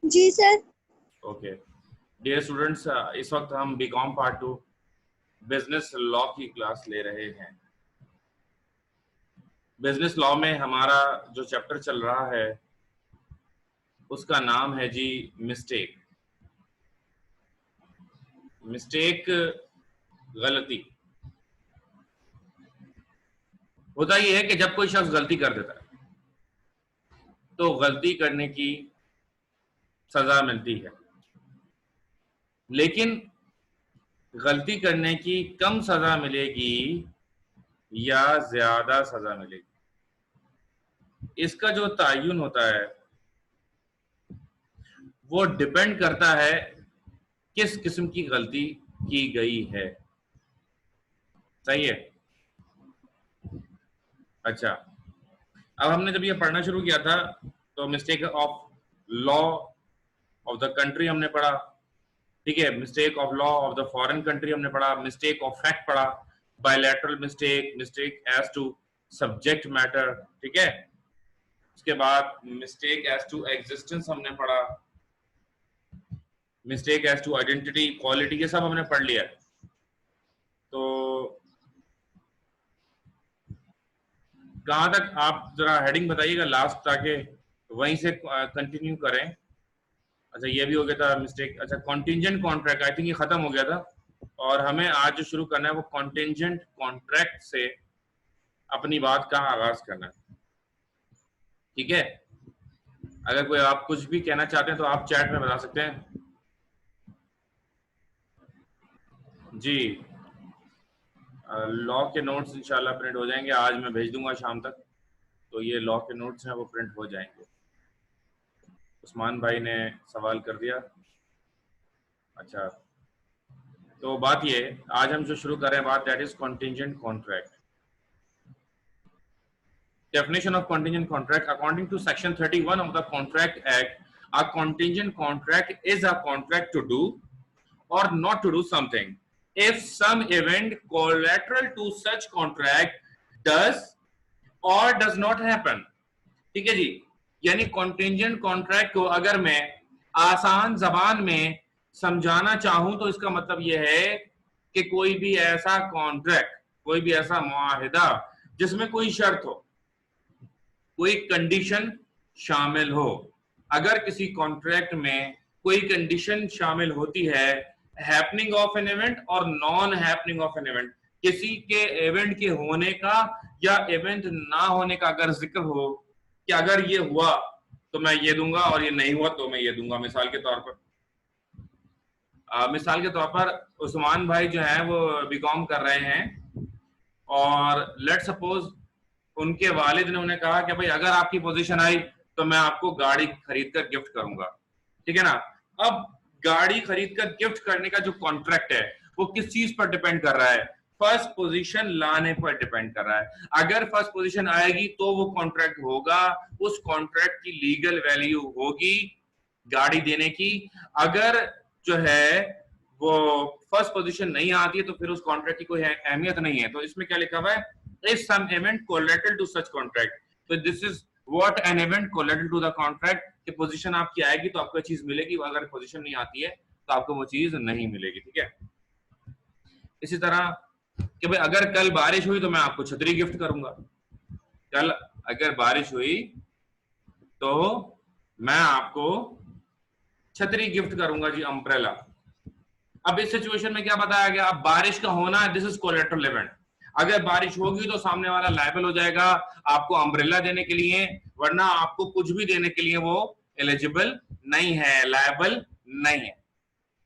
जी sir. Okay dear students, इस वक्त हम बीकॉम पार्ट 2 बिजनेस लॉ की क्लास ले रहे हैं। बिजनेस लॉ में हमारा जो चैप्टर चल रहा है उसका नाम है जी मिस्टेक। मिस्टेक गलती। होता यह है कि जब कोई शख्स गलती कर देता है तो गलती करने की सजा मिलती है, लेकिन गलती करने की कम सजा मिलेगी या ज्यादा सजा मिलेगी, इसका जो तयन होता है वो डिपेंड करता है किस किस्म की गलती की गई है। सही है। अच्छा, अब हमने जब ये पढ़ना शुरू किया था तो mistake of law of the country हमने पढ़ा, ठीक है। Mistake of law of the foreign country हमने पढ़ा, मिस्टेक ऑफ फैक्ट पढ़ा, bilateral mistake, mistake as to subject matter, ठीक है। उसके बाद मिस्टेक एज टू एग्जिस्टेंस हमने पढ़ा, mistake as to identity, quality, ये सब हमने पढ़ लिया। तो कहां तक आप जरा हेडिंग बताइएगा लास्ट, ताकि वहीं से कंटिन्यू करें। अच्छा, ये भी हो गया था मिस्टेक। अच्छा, कॉन्टिंजेंट कॉन्ट्रैक्ट, आई थिंक ये खत्म हो गया था और हमें आज जो शुरू करना है वो कॉन्टिंजेंट कॉन्ट्रैक्ट से अपनी बात का आगाज करना है, ठीक है। अगर कोई आप कुछ भी कहना चाहते हैं तो आप चैट में बता सकते हैं जी। लॉ के नोट्स इंशाल्लाह प्रिंट हो जाएंगे, आज मैं भेज दूंगा शाम तक, तो ये लॉ के नोट्स हैं वो प्रिंट हो जाएंगे। उस्मान भाई ने सवाल कर दिया। अच्छा, तो बात ये, आज हम जो शुरू कर रहे हैं बात, that is contingent contract. Definition of contingent contract according to section 31 of the Contract Act, a contingent contract is a contract to do or not to do something if some event collateral to such contract does or does not happen। ठीक है जी, यानी contingent contract को अगर मैं आसान जबान में समझाना चाहूं तो इसका मतलब यह है कि कोई भी ऐसा कॉन्ट्रैक्ट, कोई भी ऐसा मुआहिदा जिसमें कोई शर्त हो, कोई कंडीशन शामिल हो। अगर किसी कॉन्ट्रैक्ट में कोई कंडीशन शामिल होती है, हैपनिंग ऑफ एन इवेंट और non happening of an event, किसी के इवेंट के होने का या इवेंट ना होने का अगर जिक्र हो कि अगर ये हुआ तो मैं ये दूंगा और ये नहीं हुआ तो मैं ये दूंगा। मिसाल के तौर पर उस्मान भाई जो है वो बीकॉम कर रहे हैं और लेट सपोज उनके वालिद ने उन्हें कहा कि भाई अगर आपकी पोजीशन आई तो मैं आपको गाड़ी खरीद कर गिफ्ट करूंगा, ठीक है ना। अब गाड़ी खरीद कर गिफ्ट करने का जो कॉन्ट्रैक्ट है वो किस चीज पर डिपेंड कर रहा है? फर्स्ट पोजीशन लाने पर डिपेंड कर रहा है। अगर फर्स्ट पोजीशन आएगी तो वो कॉन्ट्रैक्ट होगा, उस कॉन्ट्रैक्ट की लीगल वैल्यू होगी गाड़ी देने की। अगर जो है वो फर्स्ट पोजीशन नहीं आती है तो फिर उस कॉन्ट्रैक्ट की कोई अहमियत नहीं है। तो इसमें क्या लिखा हुआ है? If some event collateral to such contract, so this is what an event collateral to the contract, कि पोजीशन आपकी आएगी तो आपको चीज मिलेगी, अगर पोजीशन नहीं आती है तो आपको वो चीज नहीं मिलेगी, ठीक है। इसी तरह कि भाई अगर कल बारिश हुई तो मैं आपको छतरी गिफ्ट करूंगा। कल अगर बारिश हुई तो मैं आपको छतरी गिफ्ट करूंगा जी, अम्ब्रेला। अब इस सिचुएशन में क्या बताया गया? अब बारिश का होना है, दिस इज कोलेटरल इवेंट। अगर बारिश होगी तो सामने वाला लायबल हो जाएगा आपको अम्ब्रेला देने के लिए, वरना आपको कुछ भी देने के लिए वो एलिजिबल नहीं है, लायबल नहीं है।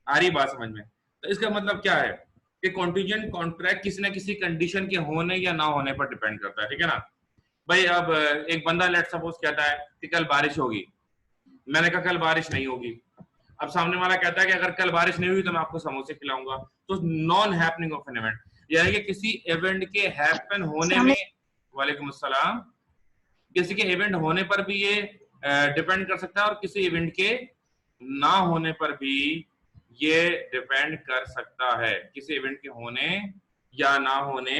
आ रही बात समझ में? तो इसका मतलब क्या है कि कॉन्टिजेंट कॉन्ट्रैक्ट किसी न किसी कंडीशन के होने या ना होने पर डिपेंड करता है, ठीक है ना भाई। अब एक बंदा लेट सपोज कहता है कि कल बारिश होगी, मैंने कहा कल बारिश नहीं होगी। अब सामने वाला कहता है कि अगर कल बारिश नहीं हुई तो मैं आपको समोसे खिलाऊंगा। तो non happening of an event, यानी कि किसी इवेंट के हैपन होने में, वालेकुम अस्सलाम, किसी के इवेंट होने पर भी ये डिपेंड कर सकता है और किसी इवेंट के ना होने पर भी ये डिपेंड कर सकता है। किसी इवेंट के होने या ना होने,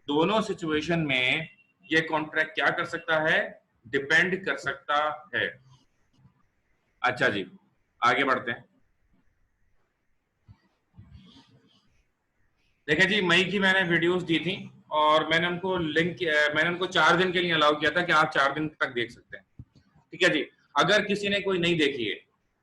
दोनों सिचुएशन में ये कॉन्ट्रैक्ट क्या कर सकता है? डिपेंड कर सकता है। अच्छा जी, आगे बढ़ते हैं। देखिए जी, मई की मैंने वीडियोस दी थी और मैंने उनको मैंने उनको 4 दिन के लिए अलाउ किया था कि आप 4 दिन तक देख सकते हैं। ठीक है जी। अगर किसी ने कोई नहीं देखी है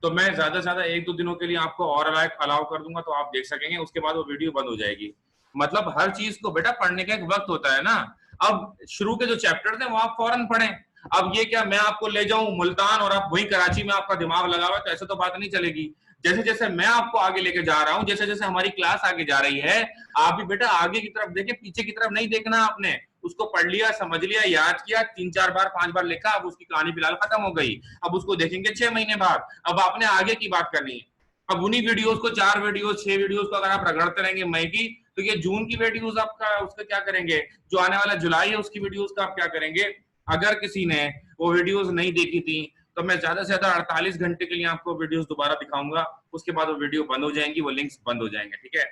तो मैं ज्यादा से ज्यादा 1-2 दिनों के लिए आपको और अलाउ कर दूंगा, तो आप देख सकेंगे, उसके बाद वो वीडियो बंद हो जाएगी। मतलब हर चीज को बेटा पढ़ने का एक वक्त होता है ना। अब शुरू के जो चैप्टर थे वो आप फौरन पढ़ें। अब ये क्या मैं आपको ले जाऊं मुल्तान और आप वही कराची में आपका दिमाग लगा हुआ है, तो ऐसे तो बात नहीं चलेगी। जैसे जैसे मैं आपको आगे लेके जा रहा हूं, जैसे जैसे हमारी क्लास आगे जा रही है, आप भी बेटा आगे की तरफ देखें, पीछे की तरफ नहीं देखना। आपने उसको पढ़ लिया, समझ लिया, याद किया, 3-4 बार 5 बार लिखा, अब उसकी कहानी फिलहाल खत्म हो गई। अब उसको देखेंगे 6 महीने बाद। अब आपने आगे की बात करनी है। अब उन्हीं वीडियोस को 4 वीडियोस 6 वीडियोस को अगर आप रगड़ते रहेंगे मई की, तो ये जून की वीडियोस आपका उसका क्या करेंगे? जो आने वाला जुलाई है उसकी वीडियोस का आप क्या करेंगे? अगर किसी ने वो वीडियोस नहीं देखी थी तो मैं ज्यादा से ज्यादा 48 घंटे के लिए आपको वीडियोस दोबारा दिखाऊंगा, उसके बाद वो वीडियो बंद हो जाएंगी, वो लिंक्स बंद हो जाएंगे। ठीक है,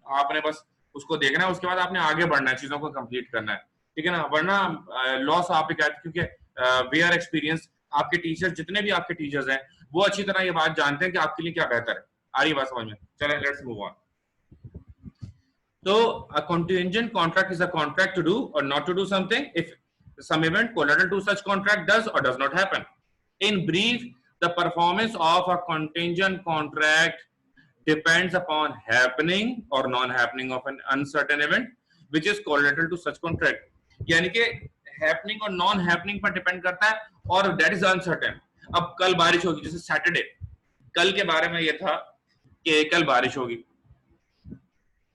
आपने बस उसको देखना है, उसके बाद आपने आगे बढ़ना है, चीजों को कंप्लीट करना है। ठीक है ना, वरना लॉस आप ही कहते, क्योंकि वी आर एक्सपीरियंस, आपके टीचर्स जितने भी आपके टीचर्स हैं वो अच्छी तरह ये बात जानते हैं कि आपके लिए क्या बेहतर है। आ रही बात समझ में? चलें, लेट्स मूव ऑन। तो a contingent contract is a contract to do or not to do something if some event collateral to such contract does or does not happen. In brief, the performance of a contingent contract depends upon happening or non-happening of an uncertain event which is collateral to such contract. यानी कि happening और non-happening पर depend करता है और that is uncertain. अब कल बारिश होगी, जैसे सैटरडे, कल के बारे में ये था कि कल बारिश होगी।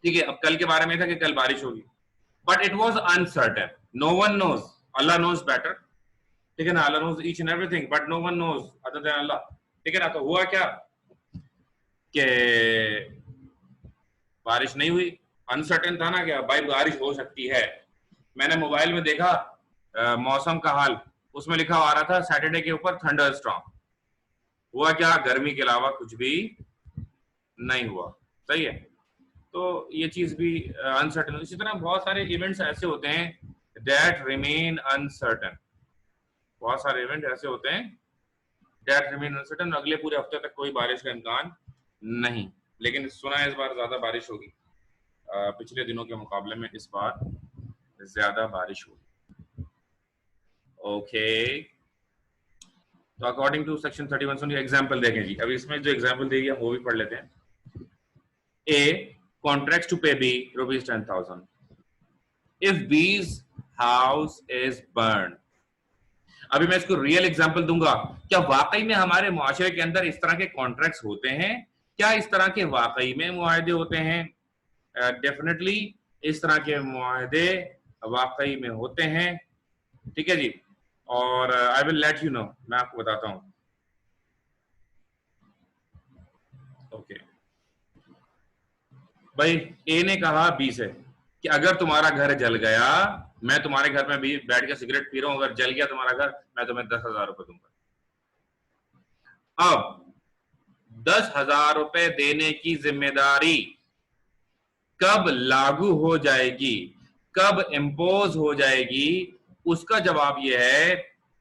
ठीक है, अब कल के बारे में था कि कल बारिश होगी, but it was uncertain, no one knows, अल्लाह नोज बेटर। ठीक है ना, अल्लाह knows each and everything but no one knows other than अल्लाह। ठीक है ना, तो हुआ क्या कि बारिश नहीं हुई, अनसर्टेन था ना, क्या भाई बारिश हो सकती है। मैंने मोबाइल में देखा मौसम का हाल, उसमें लिखा आ रहा था सैटरडे के ऊपर थंडर स्टॉर्म। हुआ क्या? गर्मी के अलावा कुछ भी नहीं हुआ। सही है, तो ये चीज भी अनसर्टेन। इसी तरह बहुत सारे इवेंट्स ऐसे होते हैं दैट रिमेन अनसर्टेन, बहुत सारे इवेंट ऐसे होते हैं दैट रिमेन अनसर्टेन। अगले पूरे हफ्ते तक कोई बारिश का इम्कान नहीं, लेकिन सुना है इस बार ज्यादा बारिश होगी, पिछले दिनों के मुकाबले में इस बार ज्यादा बारिश होगी। ओके, तो अकॉर्डिंग टू सेक्शन 31 सुनिए एग्जाम्पल देखें जी। अभी इसमें जो एग्जाम्पल दी है वो भी पढ़ लेते हैं। ए, contracts to pay B rupees 10,000 if B's house is burned। अभी मैं इसको रियल एग्जांपल दूंगा। क्या वाकई में हमारे मुआशरे के अंदर इस तरह के कॉन्ट्रैक्ट्स होते हैं? क्या इस तरह के वाकई में मुआहदे होते हैं? डेफिनेटली इस तरह के मुआहदे वाकई में होते हैं। ठीक है जी, और I will let you know, मैं आपको बताता हूं। ओके भाई, ए ने कहा बी से कि अगर तुम्हारा घर जल गया, मैं तुम्हारे घर में भी बैठ के सिगरेट पी रहा हूं, अगर जल गया तुम्हारा घर, मैं तुम्हें 10,000 रुपए दूंगा। अब 10,000 रुपए देने की जिम्मेदारी कब लागू हो जाएगी, कब इम्पोज हो जाएगी? उसका जवाब यह है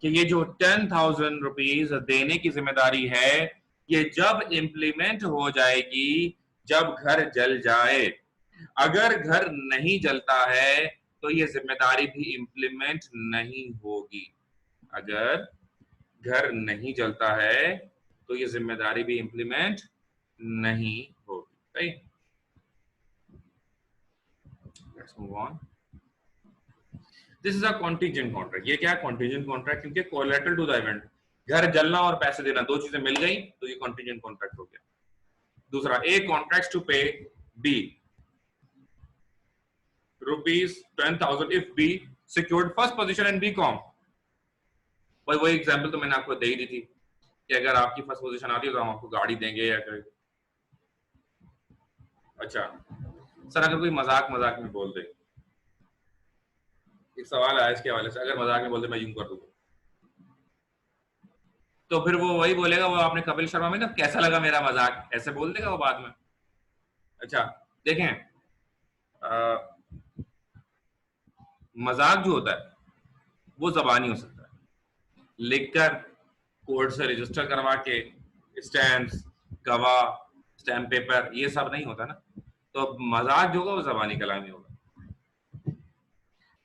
कि ये जो 10,000 रुपीज देने की जिम्मेदारी है, ये जब इंप्लीमेंट हो जाएगी, जब घर जल जाए। अगर घर नहीं जलता है तो ये जिम्मेदारी भी इंप्लीमेंट नहीं होगी। अगर घर नहीं जलता है तो ये जिम्मेदारी भी इंप्लीमेंट नहीं होगी। सही, let's move on. This is a contingent contract. ये क्या है? कॉन्टीजेंट कॉन्ट्रैक्ट, क्योंकि कोलैटरल टू द इवेंट, घर जलना और पैसे देना, दो चीजें मिल गई तो ये कॉन्टीजेंट कॉन्ट्रैक्ट हो गया। दूसरा, ए कॉन्ट्रैक्ट्स टू पे B rupees 10,000 if B secured first position in BCom। भाई वही एग्जांपल तो मैंने आपको दे ही दी थी कि अगर आपकी फर्स्ट पोजीशन आती है तो हम आपको गाड़ी देंगे या कर... अच्छा सर, अगर कोई मजाक मजाक में बोल दे, एक सवाल आया इसके हवाले से, अगर मजाक में बोल दे मैं यूं कर दूंगा, तो फिर वो वही बोलेगा, वो आपने कपिल शर्मा में ना कैसा लगा मेरा मजाक, ऐसे बोल देगा वो बाद में। अच्छा देखें, मजाक जो होता है वो जबानी हो सकता है, लिखकर कोर्ट से रजिस्टर करवा के, स्टैम्प्स, गवाह, स्टैम्प पेपर, ये सब नहीं होता ना। तो मजाक जो होगा वो ज़बानी कलामी होगा।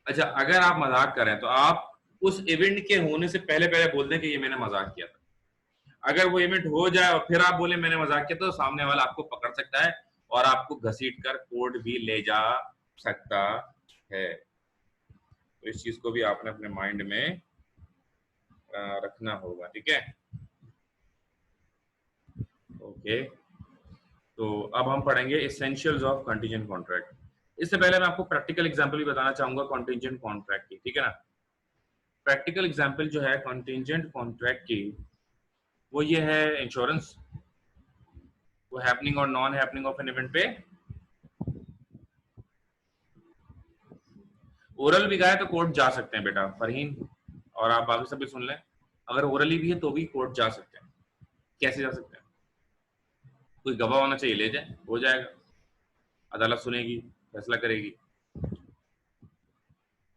अच्छा, अगर आप मजाक करें तो आप उस इवेंट के होने से पहले पहले बोल दें कि ये मैंने मजाक किया था। अगर वो इवेंट हो जाए और फिर आप बोले मैंने मजाक किया, तो सामने वाला आपको पकड़ सकता है और आपको घसीट कर कोर्ट भी ले जा सकता है। तो इस चीज को भी आपने अपने माइंड में रखना होगा, ठीक है। ओके, तो अब हम पढ़ेंगे एसेंशियल्स ऑफ कंटीजेंट कॉन्ट्रैक्ट। इससे पहले मैं आपको प्रैक्टिकल एग्जांपल भी बताना चाहूंगा कंटीजेंट कॉन्ट्रैक्ट की, ठीक है ना। प्रैक्टिकल एग्जांपल जो है कंटीजेंट कॉन्ट्रैक्ट की, वो ये है इंश्योरेंस, वो हैपनिंग और non happening of an event पे ओरल भी गए तो कोर्ट जा सकते हैं बेटा फरहीन, और आप बाकी सब भी सुन लें। अगर ओरली भी है तो भी कोर्ट जा सकते हैं। कैसे जा सकते हैं? कोई गवाह होना चाहिए, ले जाए, हो जाएगा, अदालत सुनेगी, फैसला करेगी।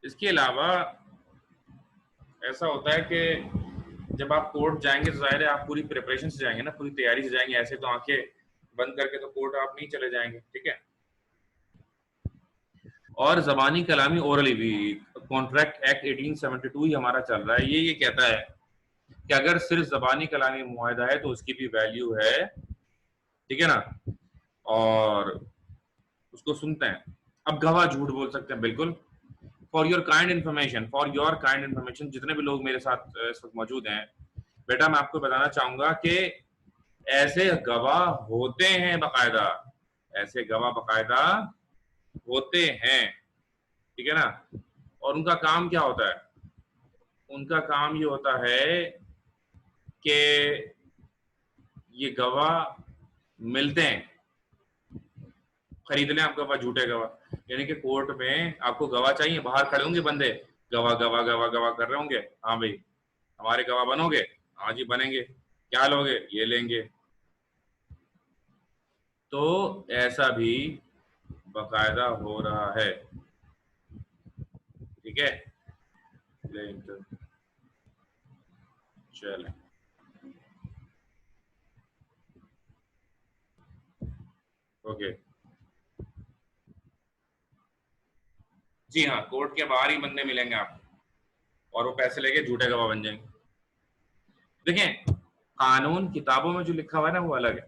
इसके अलावा ऐसा होता है कि जब आप कोर्ट जाएंगे तो जाहिर है आप पूरी प्रिपरेशन से जाएंगे ना, पूरी तैयारी से जाएंगे। ऐसे तो आंखें बंद करके तो कोर्ट आप नहीं चले जाएंगे, ठीक है। और जबानी कलामी ओरली भी, कॉन्ट्रैक्ट एक्ट 1872 ही हमारा चल रहा है। ये कहता है कि अगर सिर्फ जबानी कलामी मुआहदा है तो उसकी भी वैल्यू है, ठीक है ना, और उसको सुनते हैं। अब गवाह झूठ बोल सकते हैं, बिल्कुल। फॉर योर काइंड इन्फॉर्मेशन, जितने भी लोग मेरे साथ इस वक्त मौजूद हैं बेटा, मैं आपको बताना चाहूंगा कि ऐसे गवाह होते हैं बाकायदा, ऐसे गवाह बाकायदा होते हैं, ठीक है ना। और उनका काम क्या होता है? उनका काम ये होता है कि ये गवाह मिलते हैं, खरीद लें आप गवाह, झूठे गवाह। यानी कि कोर्ट में आपको गवाह चाहिए, बाहर खड़े होंगे बंदे, गवाह गवाह गवाह गवाह कर रहे होंगे, हाँ भाई हमारे गवाह बनोगे? हाँ जी बनेंगे। क्या लोगे? ये लेंगे। तो ऐसा भी बाकायदा हो रहा है, ठीक है। चले, ओके। जी हाँ, कोर्ट के बाहर ही बंदे मिलेंगे आपको और वो पैसे लेके झूठे गवाह बन जाएंगे। देखें, कानून किताबों में जो लिखा हुआ है ना वो अलग है,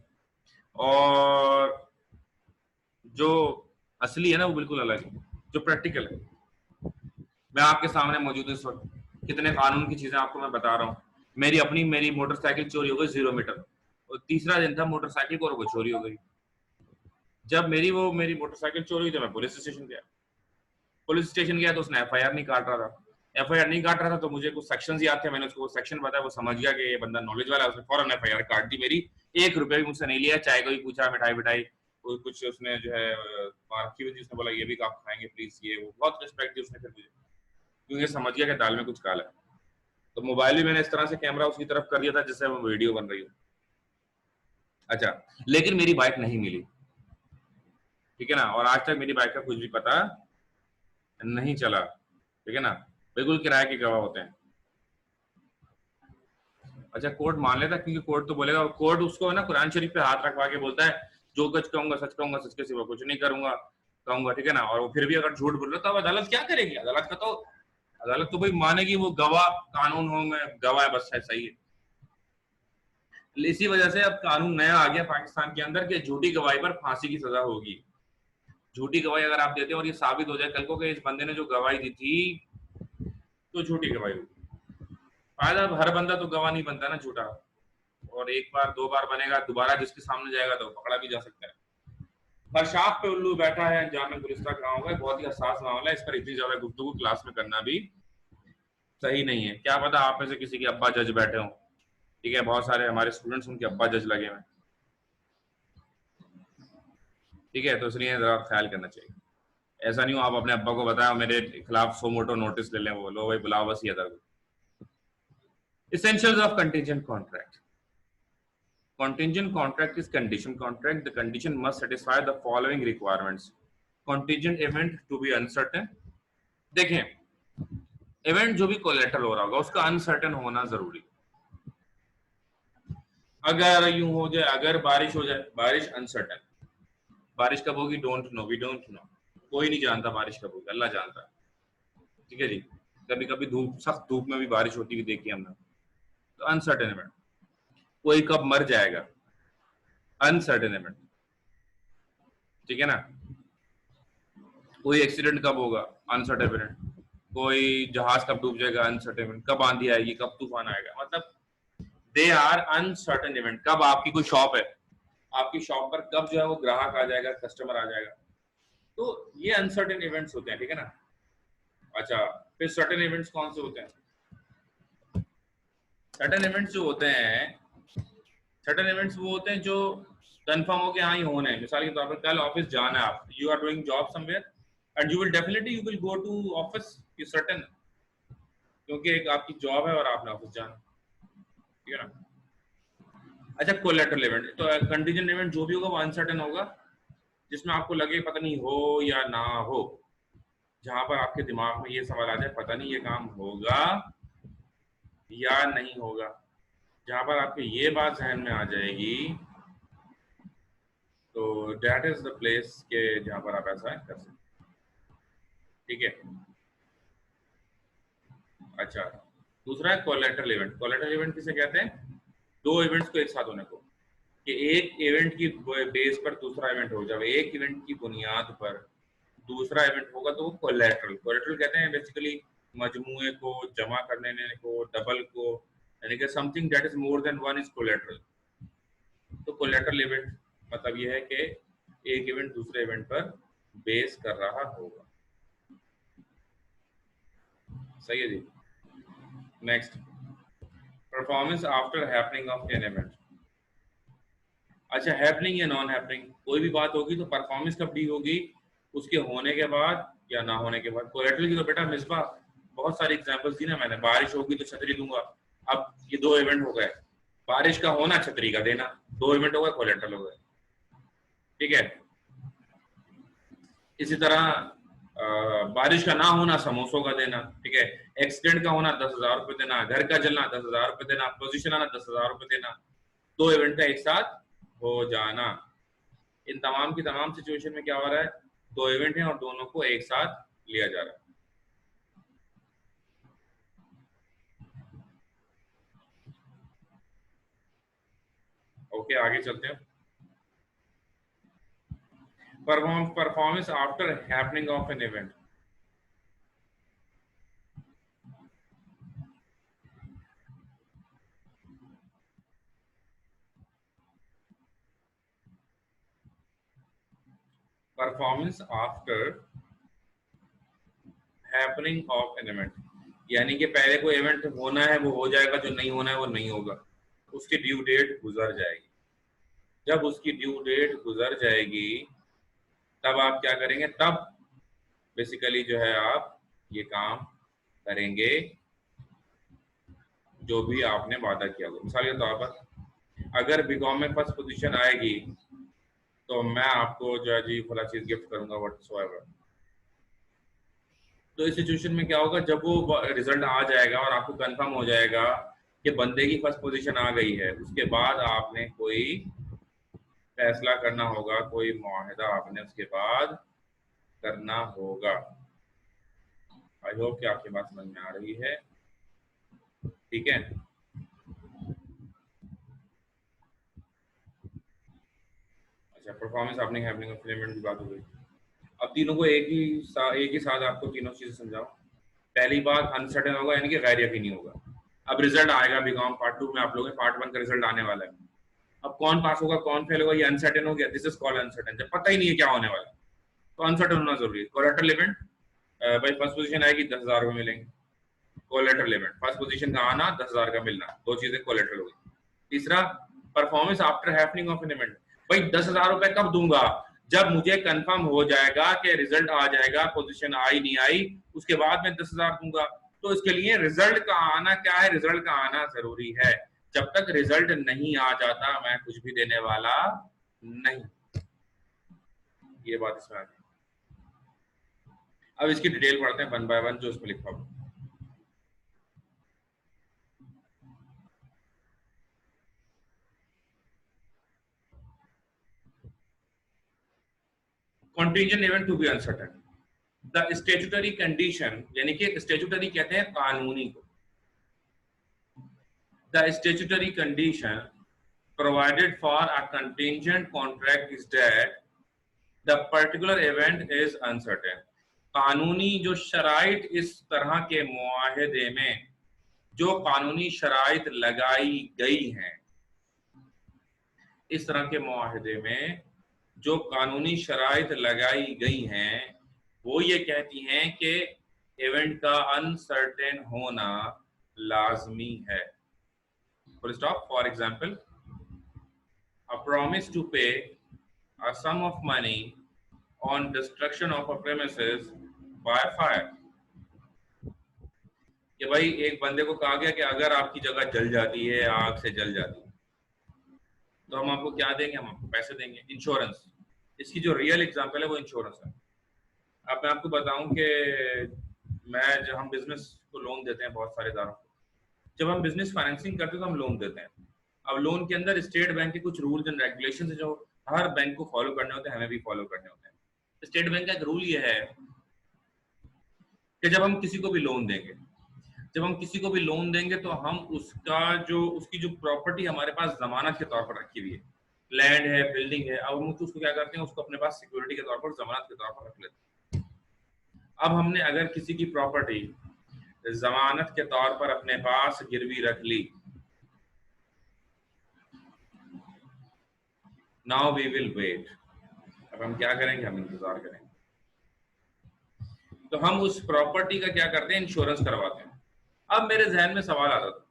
और जो असली है ना वो बिल्कुल अलग है, जो प्रैक्टिकल है। मैं आपके सामने मौजूद हूँ इस वक्त, कितने कानून की चीजें आपको मैं बता रहा हूँ। मेरी मोटरसाइकिल चोरी हो गई 0 मीटर, और तीसरा दिन था मोटरसाइकिल को चोरी हो गई। जब मेरी मोटरसाइकिल चोरी हुई तो मैं पुलिस स्टेशन गया तो उसने एफआईआर नहीं काट रहा था। एफआईआर नहीं काट रहा था तो मुझे कुछ सेक्शंस याद थे, मैंने उसको सेक्शन बताया, वो समझ गया कि ये बंदा नॉलेज वाला है, उसने फौरन एफआईआर काट दी मेरी। 1 रुपया भी मुझसे नहीं लिया, चाय को भी पूछा, मिठाई विठाई कुछ उसने जो है रखी हुई थी, उसने बोला ये भी आप खाएंगे प्लीज, ये वो बहुत रिस्पेक्ट दी उसने फिर मुझे, क्योंकि समझ गया कि दाल में कुछ काला है। तो मोबाइल भी मैंने इस तरह से कैमरा उसकी तरफ कर दिया था जिससे वो वीडियो बन रही हो। अच्छा, लेकिन मेरी बाइक नहीं मिली, ठीक है ना, और आज तक मेरी बाइक का कुछ भी पता नहीं चला, ठीक है ना। बिल्कुल किराए के गवाह होते हैं। अच्छा, कोर्ट मान लेता, क्योंकि कोर्ट तो बोलेगा, कोर्ट उसको है ना कुरान शरीफ पे हाथ रखवा के बोलता है जो कुछ कहूंगा सच के सिवा कुछ नहीं करूंगा, कहूंगा, ठीक है ना। और वो फिर भी अगर झूठ बोल रहा तो अब अदालत क्या करेगी? अदालत तो भाई मानेगी वो गवाह कानून हो में गवाह है, बस है, सही है। इसी वजह से अब कानून नया आ गया पाकिस्तान के अंदर कि झूठी गवाही पर फांसी की सजा होगी। झूठी गवाही अगर आप देते हैं और ये साबित हो जाए कल को कि इस बंदे ने जो गवाही दी थी तो झूठी गवाही होगी। फायदा, हर बंदा तो गवाह नहीं बनता ना झूठा, और एक बार दो बार बनेगा, दोबारा जिसके सामने जाएगा तो पकड़ा भी जा सकता है। बरसात पे उल्लू बैठा है, जामे गुलिस्ता कहा होगा, बहुत ही हसास मामला है, इस पर इतनी ज्यादा गुफ्तगू क्लास में करना भी सही नहीं है। क्या पता आप में से किसी के अब्बा जज बैठे हों, ठीक है, बहुत सारे हमारे स्टूडेंट्स उनके अब्बा जज लगे हुए, ठीक है, तो इसलिए जरा ख्याल करना चाहिए। ऐसा नहीं हो आप अपने अब्बा को बताया मेरे खिलाफ 100 मोटो नोटिस ले लें, वो लो भाई बुलाओ बस ये था। Essentials of contingent contract. Contingent contract is condition contract. The condition must satisfy the following requirements. Contingent event to be uncertain. देखें, इवेंट जो भी कोलेटरल हो रहा होगा उसका अनसर्टेन होना जरूरी। अगर यूं हो जाए, अगर बारिश हो जाए, बारिश अनसर्टन, बारिश कब होगी don't know, we don't know, कोई नहीं जानता बारिश कब होगी, अल्लाह जानता है। ठीक है जी। कभी कभी धूप, सख्त धूप में भी बारिश होती हुई देखी हमने, तो अनसर्टेन इवेंट। कोई कब मर जाएगा, अनसर्टेन इवेंट। ठीक है ना। कोई एक्सीडेंट कब होगा, अनसर्टेन इवेंट। कोई जहाज कब डूब जाएगा, अनसर्टेन इवेंट। कब आंधी आएगी, कब तूफान आएगा, मतलब दे आर अनसर्टेन इवेंट। कब आपकी कोई शॉप है, आपकी शॉप पर कब जो है वो ग्राहक आ जाएगा, कस्टमर आ जाएगा, तो ये अनसर्टेन इवेंट्स होते हैं। ठीक है ना। अच्छा, फिर सर्टेन इवेंट्स कौन से होते हैं? सर्टेन इवेंट्स जो होते हैं, सर्टेन इवेंट्स वो होते हैं जो कंफर्म हो के हाँ ही होने हैं। मिसाल के तौर पर कल ऑफिस जाना है, आप you are doing job somewhere and you will definitely you will go to office, ये सर्टेन, क्योंकि एक आपकी जॉब है और आपने ऑफिस जाना। ठीक है ना। अच्छा, कोलैटरल इवेंट, तो कंटीजेंट इवेंट जो भी होगा वो अनसर्टेन होगा, जिसमें आपको लगे पता नहीं हो या ना हो, जहां पर आपके दिमाग में ये सवाल आ जाए पता नहीं ये काम होगा या नहीं होगा, जहां पर आपके ये बात जहन में आ जाएगी, तो दैट इज द प्लेस के जहां पर आप ऐसा कर सकते। ठीक है। अच्छा, दूसरा है कोलैटरल इवेंट। कोलैटरल इवेंट किसे कहते हैं? दो इवेंट्स को एक साथ होने को, कि एक इवेंट की बेस पर दूसरा इवेंट हो जाए, एक इवेंट की बुनियाद पर दूसरा इवेंट होगा, तो वो कोलैटरल। कोलैटरल कहते हैं बेसिकली मजमूए को, जमा करने को, डबल को, यानी कि something that is more than one is collateral. तो कोलैटरल इवेंट मतलब ये है कि एक इवेंट दूसरे इवेंट पर बेस कर रहा होगा। सही है जी। Next, performance after happening of an event. अच्छा, हैपनिंग या नॉन हैपनिंग, कोई भी बात होगी तो परफॉर्मेंस कब डी होगी, उसके होने के बाद या ना होने के बाद। कोलैटरल की तो बेटा मिसबा बहुत सारी एग्जांपल्स दी ना मैंने। बारिश होगी तो छतरी दूंगा, अब ये दो इवेंट हो गए, बारिश का होना, छतरी का देना, दो इवेंट हो गए, कोलैटरल हो गए। ठीक है। इसी तरह बारिश का ना होना, समोसों का देना। ठीक है। एक्सीडेंट का होना, 10,000 रुपये देना। घर का जलना, 10,000 रुपये देना। पोजीशन आना, 10,000 रुपये देना। दो इवेंट का एक साथ हो जाना। इन तमाम की तमाम सिचुएशन में क्या हो रहा है, दो इवेंट हैं और दोनों को एक साथ लिया जा रहा है। ओके, आगे चलते हैं। Performance after happening of an event. Performance after happening of an event, यानी कि पहले कोई इवेंट होना है वो हो जाएगा, जो नहीं होना है वो नहीं होगा, उसकी ड्यू डेट गुजर जाएगी। जब उसकी ड्यू डेट गुजर जाएगी तब आप क्या करेंगे, तब बेसिकली जो है आप ये काम करेंगे जो भी आपने वादा किया होगा। मिसाल के तौर पर अगर बीकॉम में फर्स्ट पोजीशन आएगी तो मैं आपको जो है जी फला चीज गिफ्ट करूंगा व्हाटसोएवर। तो इस सिचुएशन में क्या होगा, जब वो रिजल्ट आ जाएगा और आपको कंफर्म हो जाएगा कि बंदे की फर्स्ट पोजीशन आ गई है, उसके बाद आपने कोई फैसला करना होगा, कोई मुआहिदा आपने उसके बाद करना होगा। आई होप कि आपकी बात समझ में आ रही है। ठीक है। अच्छा, परफॉर्मेंस अपनी हैपनिंग और पेमेंट की बात हो गई। अब तीनों को एक ही साथ आपको तीनों चीजें समझाओ। पहली बात, अनसर्टेन होगा यानी कि गैर यकीनी होगा। अब रिजल्ट आएगा बीकॉम पार्ट 2 में, आप लोगों के पार्ट 1 का रिजल्ट आने वाला है। अब कौन पास होगा कौन फेल होगा, ये अनसर्टेन हो गया, दिस इज कॉल्ड अनसर्टेन। जब पता ही नहीं है क्या होने वाला, तो अनसर्टेन होना जरूरी है। कोलैटरल इवेंट, भाई फर्स्ट पोजीशन आएगी 10,000 रुपये मिलेंगे, कोलैटरल इवेंट। फर्स्ट पोजीशन का आना, 10,000 का मिलना, दो चीजें कोलैटरल हो गई। तीसरा, performance after happening of an event. भाई 10,000 रुपए कब दूंगा, जब मुझे कंफर्म हो जाएगा कि रिजल्ट आ जाएगा, पोजीशन आई नहीं आई, उसके बाद मैं 10,000 दूंगा। तो इसके लिए रिजल्ट का आना क्या है, रिजल्ट का आना जरूरी है। जब तक रिजल्ट नहीं आ जाता मैं कुछ भी देने वाला नहीं। ये बात इसमें आ गई। अब इसकी डिटेल पढ़ते हैं वन बाय वन जो उसमें लिखा हुआ। contingent event to be uncertain. The statutory condition, यानी कि statutory कहते हैं कानूनी को. The statutory condition provided for a contingent contract is that the particular event is uncertain. कानूनी जो शराइत इस तरह के मुआहदे में जो कानूनी शराइत लगाई गई हैं, इस तरह के मुआहदे में जो कानूनी शराइत लगाई गई हैं वो ये कहती हैं कि इवेंट का अनसर्टेन होना लाजमी है. Full stop. For example, a promise to pay a sum of money on destruction of a premises by fire. कि भाई एक बंदे को कहा गया कि अगर आपकी जगह जल जाती है, आग से जल जाती है, तो हम आपको क्या देंगे? हम आपको पैसे देंगे. इंश्योरेंस. इसकी जो रियल एग्जांपल है वो इंश्योरेंस है. अब मैं आपको बताऊं कि जब हम बिजनेस को लोन देते हैं बहुत सारे इदारों को, जब हम बिजनेस फाइनेंसिंग करते हैं तो हम लोन देते हैं. अब लोन के अंदर स्टेट बैंक के कुछ रूल्स एंड रेगुलेशंस जो हर बैंक को फॉलो करने होते हैं, हमें भी फॉलो करने होते हैं. स्टेट बैंक का एक रूल ये है कि जब हम किसी को भी लोन देंगे तो हम उसकी जो प्रॉपर्टी हमारे पास जमानत के तौर पर रखी हुई है, लैंड है, बिल्डिंग है, अब हम उसको क्या करते हैं, उसको अपने पास सिक्योरिटी के तौर पर, जमानत के तौर पर रख लेते हैं. अब हमने अगर किसी की प्रॉपर्टी जमानत के तौर पर अपने पास गिरवी रख ली, नाउ वी विल वेट. अब हम क्या करेंगे? हम इंतजार करेंगे. तो हम उस प्रॉपर्टी का क्या करते हैं? इंश्योरेंस करवाते हैं. अब मेरे जहन में सवाल आता था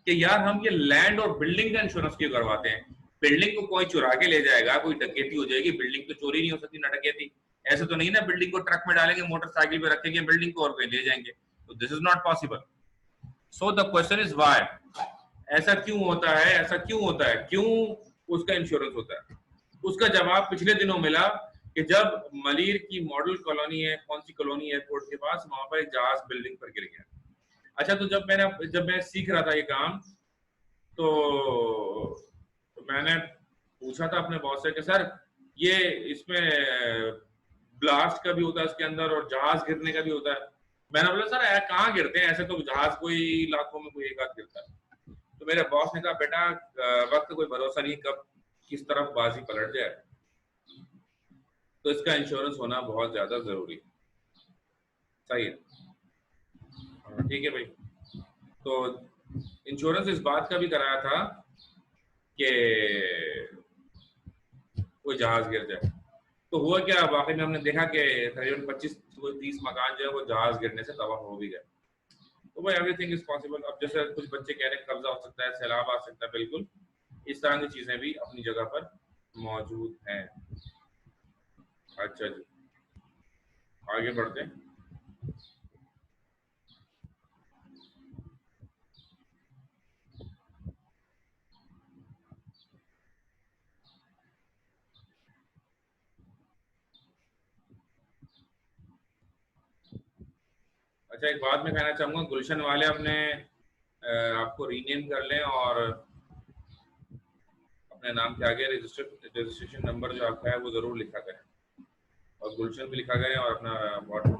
कि यार हम ये लैंड और बिल्डिंग का इंश्योरेंस क्यों करवाते हैं? बिल्डिंग को कोई चुरा के ले जाएगा, कोई डकैती हो जाएगी. बिल्डिंग तो चोरी नहीं हो सकती, ना डकैती. ऐसे तो नहीं ना बिल्डिंग को ट्रक में डालेंगे, मोटरसाइकिल पे रखेंगे बिल्डिंग को और कहीं ले जाएंगे. तो this is not possible. So the question is why. ऐसा क्यों होता है? क्यों उसका इंश्योरेंस होता है? उसका जवाब पिछले दिनों मिला कि जब मलीर की मॉडल कॉलोनी है, कौन सी कॉलोनी एयरपोर्ट के पास, वहां पर एक जहाज बिल्डिंग पर गिर गया. अच्छा, तो जब मैं सीख रहा था ये काम, तो मैंने पूछा था अपने बॉस से कि सर ये इसमें ब्लास्ट का भी होता है इसके अंदर और जहाज गिरने का भी होता है. मैंने बोला सर कहाँ गिरते हैं? ऐसे तो जहाज कोई लाखों में कोई एक आध गिरता है. तो मेरे बॉस ने कहा बेटा वक्त कोई भरोसा नहीं कब किस तरफ बाजी पलट जाए, तो इसका इंश्योरेंस होना बहुत ज्यादा जरूरी है. सही है, ठीक है भाई. तो इंश्योरेंस इस बात का भी कराया था कि कोई जहाज गिर जाए. तो हुआ क्या, वाकई में हमने देखा कि करीबन 25-30 मकान जो है वो जहाज गिरने से तबाह हो भी गए. तो भाई एवरीथिंग इज पॉसिबल. अब जैसे कुछ बच्चे कह रहे हैं कब्जा हो सकता है, सैलाब आ सकता है, बिल्कुल इस तरह की चीजें भी अपनी जगह पर मौजूद हैं. अच्छा जी, आगे बढ़ते हैं. अच्छा, एक बात मैं कहना चाहूंगा, गुलशन वाले अपने आपको रीनेम कर लें और अपने नाम के आगे रजिस्ट्रेशन नंबर जो आपका है वो जरूर लिखा करें, और गुलशन भी लिखा करें, और अपना वाटर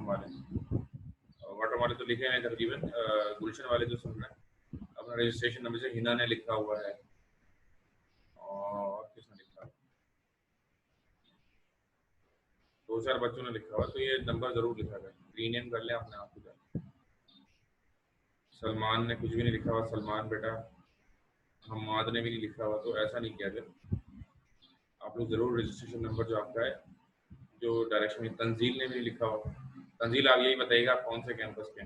वाले तो लिखे हैं तकरीबन, गुलशन वाले जो सुन रहे हैं अपना रजिस्ट्रेशन नंबर से हिना ने लिखा हुआ है और किसने लिखा है, 2-4 बच्चों ने लिखा हुआ, तो ये नंबर जरूर लिखा करें. रीनेम कर लें अपने आप को. सलमान ने कुछ भी नहीं लिखा हुआ. सलमान बेटा, हमाद ने भी नहीं लिखा हुआ, तो ऐसा नहीं किया जाए. आप लोग जरूर रजिस्ट्रेशन नंबर जो आपका है, जो डायरेक्शन में, तंजील ने भी नहीं लिखा हुआ. तंजील आप यही बताइएगा आप कौन से कैंपस के.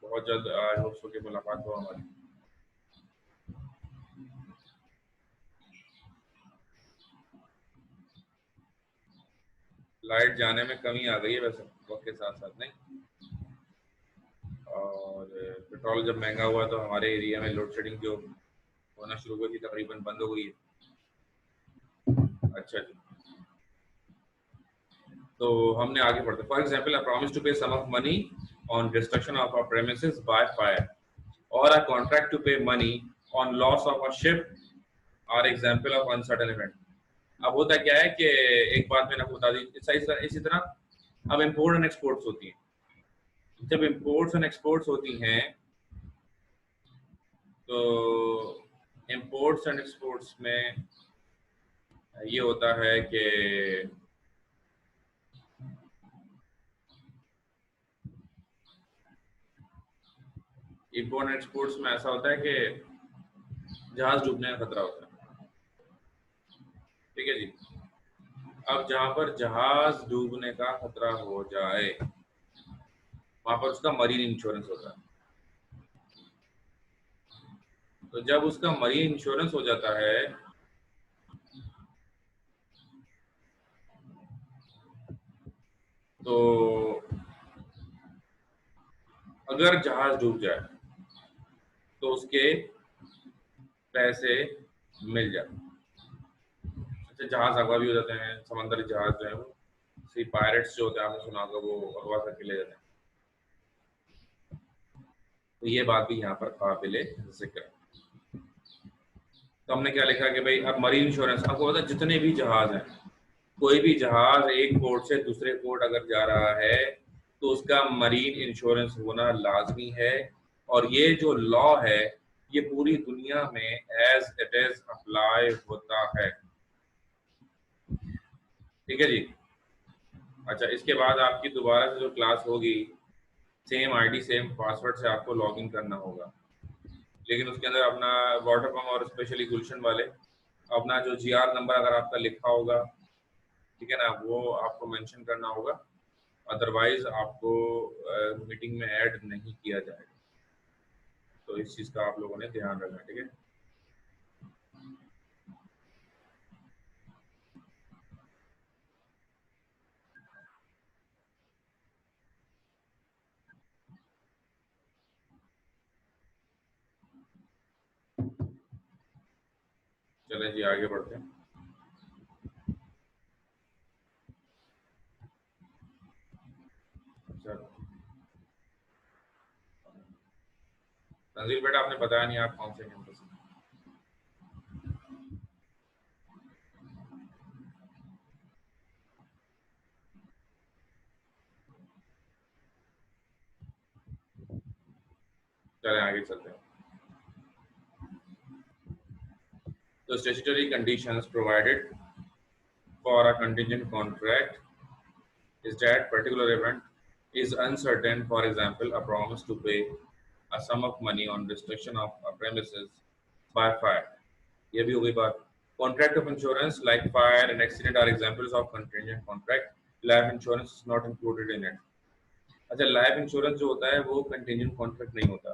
बहुत जल्द आज होप्स के मुलाकात हो हमारी. लाइट जाने में कमी आ गई है वैसे वक्त के साथ साथ, नहीं? और पेट्रोल जब महंगा हुआ तो हमारे एरिया में लोड शेडिंग जो होना शुरू हुई थी तकरीबन बंद हो गई है. अच्छा जी, तो हमने आगे बढ़ते. For example, I promise to pay sum of money on destruction of a premises by fire और a contract to pay money on loss of a ship are example of uncertain event. अब होता क्या है कि एक बात मैंने आपको बता दी, इसी तरह अब इम्पोर्ट एंड एक्सपोर्ट्स होती हैं। जब इम्पोर्ट्स एंड एक्सपोर्ट्स होती हैं तो इम्पोर्ट्स एंड एक्सपोर्ट्स में ये होता है कि इम्पोर्ट एंड एक्सपोर्ट्स में ऐसा होता है कि जहाज डूबने का खतरा होता है। ठीक है जी। अब जहां पर जहाज डूबने का खतरा हो जाए वहां पर उसका मरीन इंश्योरेंस होता है। तो जब उसका मरीन इंश्योरेंस हो जाता है तो अगर जहाज डूब जाए तो उसके पैसे मिल जाते हैं। अच्छा, जहाज अगवा भी हो जाते हैं, समंदरी जहाज जो है वो सी पायरेट्स जो होते हैं, आपने सुना होगा, वो अगवा करके ले जाते हैं। तो ये बात भी यहाँ पर काबिले जिक्र है। तो हमने क्या लिखा कि भाई अब मरीन इंश्योरेंस, आपको पता है जितने भी जहाज हैं, कोई भी जहाज एक पोर्ट से दूसरे पोर्ट अगर जा रहा है तो उसका मरीन इंश्योरेंस होना लाजमी है। और ये जो लॉ है ये पूरी दुनिया में एज इट इज अप्लाई होता है। ठीक है जी। अच्छा, इसके बाद आपकी दोबारा से जो क्लास होगी, सेम आईडी सेम पासवर्ड से आपको लॉग इन करना होगा, लेकिन उसके अंदर अपना वाटर पम्प और स्पेशली गुलशन वाले अपना जो जीआर नंबर अगर आपका लिखा होगा, ठीक है ना, वो आपको मेंशन करना होगा। अदरवाइज आपको मीटिंग में ऐड नहीं किया जाएगा। तो इस चीज़ का आप लोगों ने ध्यान रखना। ठीक है। चलें जी, आगे बढ़ते हैं। चलो, तंजील बेटा आपने बताया नहीं आप कौन से कैंपस में। चलें आगे चलते हैं। तो statutory conditions provided for a contingent contract is that particular event is uncertain. For example, a promise to pay a sum of money on destruction of a premises by fire. ये भी हो गई बात। Contract of insurance like fire and accident are examples of contingent contract. Life insurance is not included in it. अच्छा, life insurance जो होता है वो कंटिजेंट कॉन्ट्रैक्ट नहीं होता,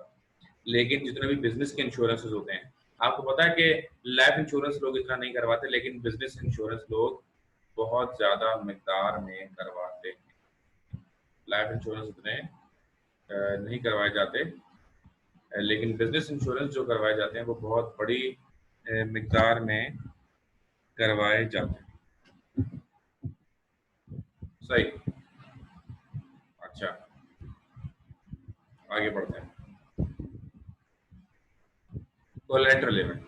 लेकिन जितने भी बिजनेस के इंश्योरेंसेस होते हैं, आपको पता है कि लाइफ इंश्योरेंस लोग इतना नहीं करवाते, लेकिन बिजनेस इंश्योरेंस लोग बहुत ज्यादा मिकदार में करवाते हैं। लाइफ इंश्योरेंस इतने नहीं करवाए जाते, लेकिन बिजनेस इंश्योरेंस जो करवाए जाते हैं वो बहुत बड़ी मिकदार में करवाए जाते हैं। सही। अच्छा, आगे बढ़ते हैं। Collateral event.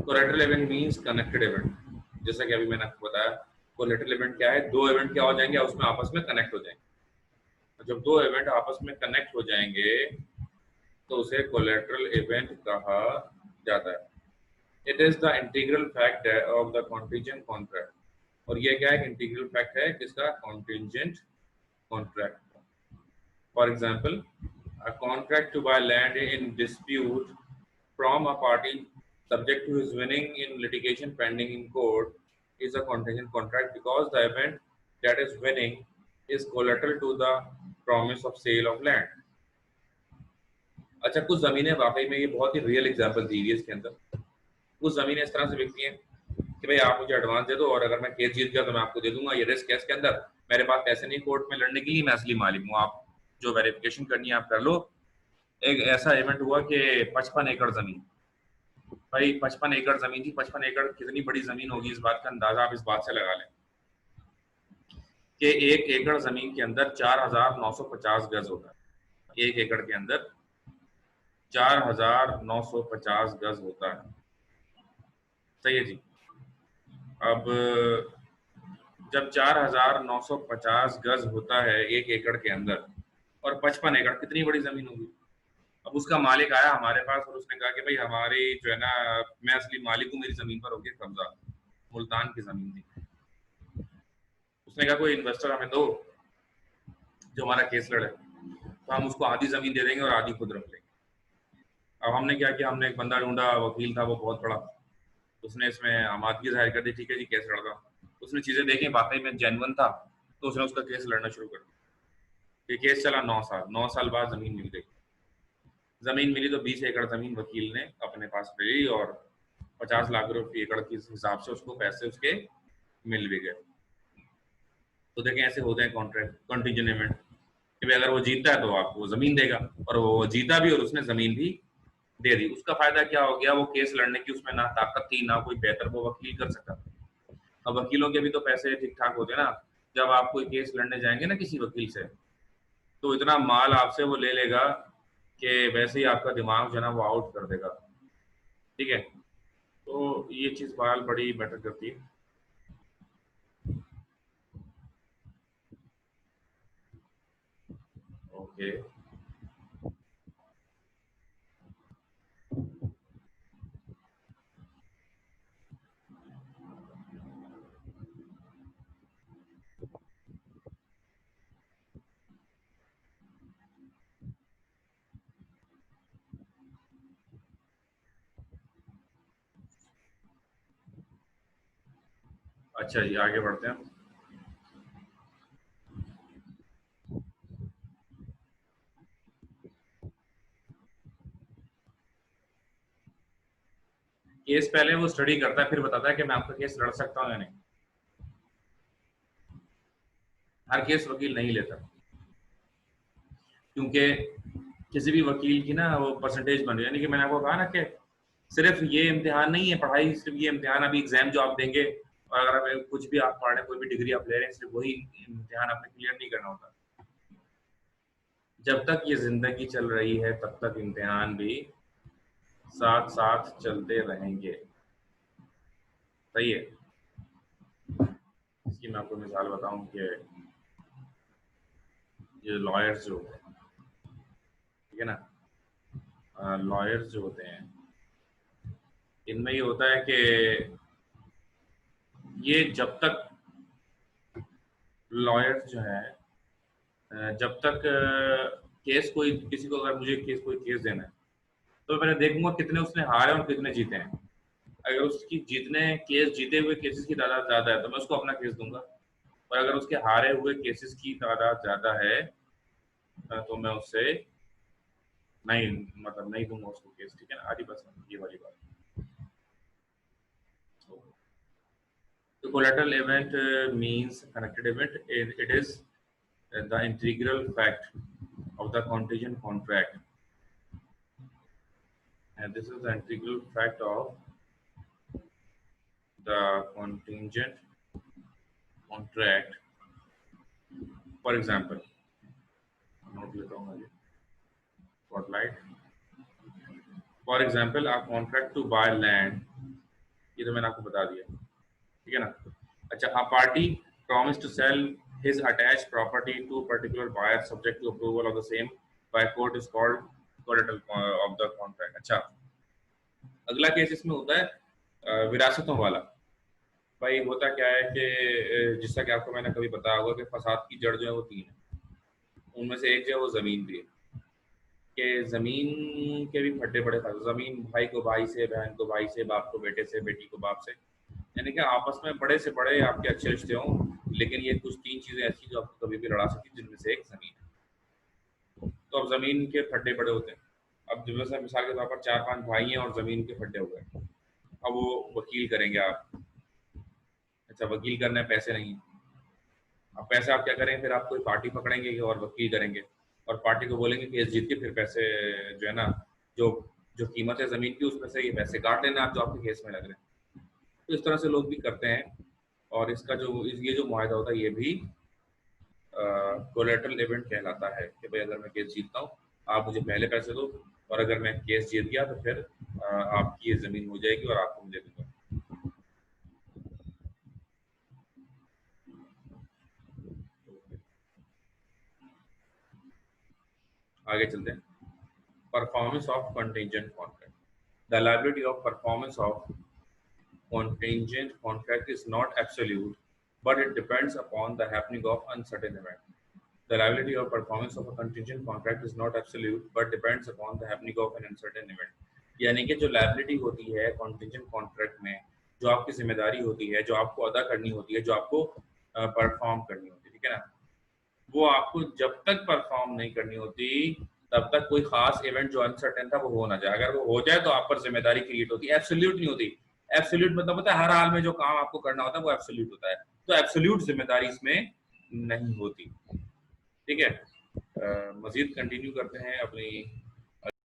Collateral event means connected event. जैसा कि अभी मैंने आपको बताया, कोलेटरल इवेंट क्या है, दो इवेंट क्या हो जाएंगे, उसमें आपस में कनेक्ट हो जाएंगे। जब दो इवेंट आपस में कनेक्ट हो जाएंगे तो उसे कोलेटरल इवेंट कहा जाता है। It is the integral fact of the contingent contract. और ये क्या है, इंटीग्रल फैक्ट है किसका, contingent contract. For example, a contract to buy land in dispute from a party subject to his winning in litigation pending in court is a contingent contract because the event that is winning is collateral to the promise of sale of land. अच्छा, कुछ जमीनें वाकई में, ये बहुत ही real example दी हुई है इसके अंदर, कुछ जमीनें इस तरह से बिकती हैं कि भाई आप मुझे एडवांस दे दो और अगर मैं केस जीत गया तो मैं आपको दे दूंगा, ये रिस्क है इसके अंदर, मेरे पास पैसे नहीं कोर्ट में लड़ने के लिए, मैं असली मालिक हूँ, आप जो वेरिफिकेशन करनी है आप कर लो। एक ऐसा इवेंट हुआ कि 55 एकड़ जमीन, भाई 55 एकड़ जमीन थी। 55 एकड़ कितनी बड़ी जमीन होगी, इस बात का अंदाजा आप इस बात से लगा लें कि 1 एकड़ जमीन के अंदर 4950 गज होता है। 1 एकड़ के अंदर 4950 गज होता है। सही है जी। अब जब 4,950 गज होता है 1 एकड़ के अंदर, और 55 एकड़ कितनी बड़ी जमीन होगी। अब उसका मालिक आया हमारे पास और उसने कहा कि भाई हमारी जो है ना, मैं असली मालिक हूँ, मेरी जमीन पर हो गया कब्जा। मुल्तान की जमीन थी। उसने कहा कोई इन्वेस्टर हमें दो जो हमारा केस लड़े, तो हम उसको आधी जमीन दे देंगे और आधी खुद रख लेंगे। अब हमने क्या किया, हमने एक बंदा ढूंढा, वकील था वो बहुत बड़ा, उसने इसमें आमादगी जाहिर कर दी, ठीक है जी केस लड़ दो। उसने चीजें देखी, वाकई में जेन्युइन था, तो उसने उसका केस लड़ना शुरू कर दिया। ये केस चला 9 साल। 9 साल बाद जमीन मिल गई। जमीन मिली तो 20 एकड़ जमीन वकील ने अपने पास ले ली और 50 लाख रुपए एकड़ के हिसाब से उसको पैसे उसके मिल भी गए। तो देखें ऐसे होते हैं कॉन्ट्रैक्ट, कॉन्टिजेंट कि भाई अगर वो जीतता है तो आपको वो जमीन देगा, और वो जीता भी और उसने जमीन भी दे दी। उसका फायदा क्या हो गया, वो केस लड़ने की उसमें ना ताकत थी ना कोई बेहतर वो वकील कर सकता था। अब वकीलों के भी तो पैसे ठीक ठाक होते हैं ना। जब आप कोई केस लड़ने जाएंगे ना किसी वकील से, तो इतना माल आपसे वो ले लेगा कि वैसे ही आपका दिमाग जो है ना वो आउट कर देगा। ठीक है, तो ये चीज बहरहाल बड़ी मैटर करती है। ओके। अच्छा जी, आगे बढ़ते हैं। केस पहले वो स्टडी करता है, फिर बताता है कि मैं आपका केस लड़ सकता हूँ या नहीं। हर केस वकील नहीं लेता, क्योंकि किसी भी वकील की ना वो परसेंटेज बन रही है। यानी कि मैंने आपको कहा ना कि सिर्फ ये इम्तिहान नहीं है पढ़ाई, सिर्फ ये इम्तिहान अभी एग्जाम जो आप देंगे, और अगर आप कुछ भी आप पढ़ रहे हैं, कोई भी डिग्री आप ले रहे हैं, सिर्फ वही इम्तिहान आपने क्लियर नहीं करना होता। जब तक ये जिंदगी चल रही है तब तक इम्तिहान भी साथ साथ चलते रहेंगे। सही है। इसकी मैं आपको मिसाल बताऊं कि ये लॉयर्स जो होते हैं, ठीक है ना, लॉयर्स जो होते हैं, इनमें ये होता है कि ये जब तक लॉयर्स जो है, जब तक केस कोई किसी को, अगर मुझे केस कोई केस देना है, तो मैंने देखूंगा कितने उसने हारे और कितने जीते हैं। अगर उसकी जितने केस जीते हुए केसेस की तादाद ज्यादा है तो मैं उसको अपना केस दूंगा, और अगर उसके हारे हुए केसेस की तादाद ज्यादा है तो मैं उससे नहीं, मतलब नहीं दूंगा उसको केस। ठीक है ना, आधी बस ये वाली बात। The collateral event means connected event. It is the integral fact of the contingent contract, and this is the integral fact of the contingent contract. For example, note लेता हूँ आगे, spotlight. For example, a contract to buy land. ये तो मैंने आपको बता दिया, ठीक है ना। अच्छा, a party promised to sell his attached property to a particular buyer subject to approval of the same by court is called collateral of the contract. अच्छा, अगला केस इसमें होता है विरासतों वाला। भाई होता क्या है कि जिसका कि आपको मैंने कभी बताया होगा कि फसाद की जड़ जो है वो 3 है। उनमें से एक जो है वो जमीन भी है, कि जमीन के भी फटे पड़े था। जमीन भाई को भाई से, बहन को भाई से, बाप को बेटे से, बेटी को बाप से, यानी कि आपस में बड़े से बड़े आपके अच्छे रिश्ते हों, लेकिन ये कुछ 3 चीजें ऐसी जो आपको कभी भी लड़ा सकती, जिनमें से एक जमीन है। तो अब जमीन के फड्डे पड़े होते हैं। अब जैसे मिसाल के तौर पर 4-5 भाई हैं और जमीन के फड्डे हो गए। अब वो वकील करेंगे आप। अच्छा, वकील करना है, पैसे नहीं। अब पैसे आप क्या करेंगे, फिर आप कोई पार्टी पकड़ेंगे और वकील करेंगे, और पार्टी को बोलेंगे केस जीत के फिर पैसे जो है ना, जो जो कीमत है जमीन की उसमें से ये पैसे काट लेना आप जो आपके केस में लग रहे हैं। तो इस तरह से लोग भी करते हैं, और इसका जो ये जो मुआहदा होता है ये भी कोलेटरल इवेंट कहलाता है कि भाई अगर मैं केस जीतता हूँ आप मुझे पहले पैसे दो, और अगर मैं केस जीत गया तो फिर आपकी ये जमीन हो जाएगी और आपको मुझे दूंगा। आगे चलते हैं। Performance of contingent contract, the liability of performance of contingent contract is not absolute, but it depends upon the happening of uncertain event. The liability or performance of a contingent contract is not absolute, but depends upon the happening of an uncertain event. यानी कि जो liability होती है contingent contract में, जो आपकी जिम्मेदारी होती है, जो आपको अदा करनी होती है, जो आपको परफॉर्म करनी होती है, ठीक है ना, वो आपको जब तक परफॉर्म नहीं करनी होती तब तक कोई खास इवेंट जो अनसर्टेन था वो हो ना जाए। अगर वो हो जाए तो आप पर जिम्मेदारी क्रिएट होती है, एब्सोल्यूट नहीं होती। एब्सोल्यूट मतलब होता है हर हाल में जो काम आपको करना होता है वो एब्सोल्यूट होता है, तो एब्सोल्यूट जिम्मेदारी इसमें नहीं होती। ठीक है, मजीद कंटिन्यू करते हैं अपनी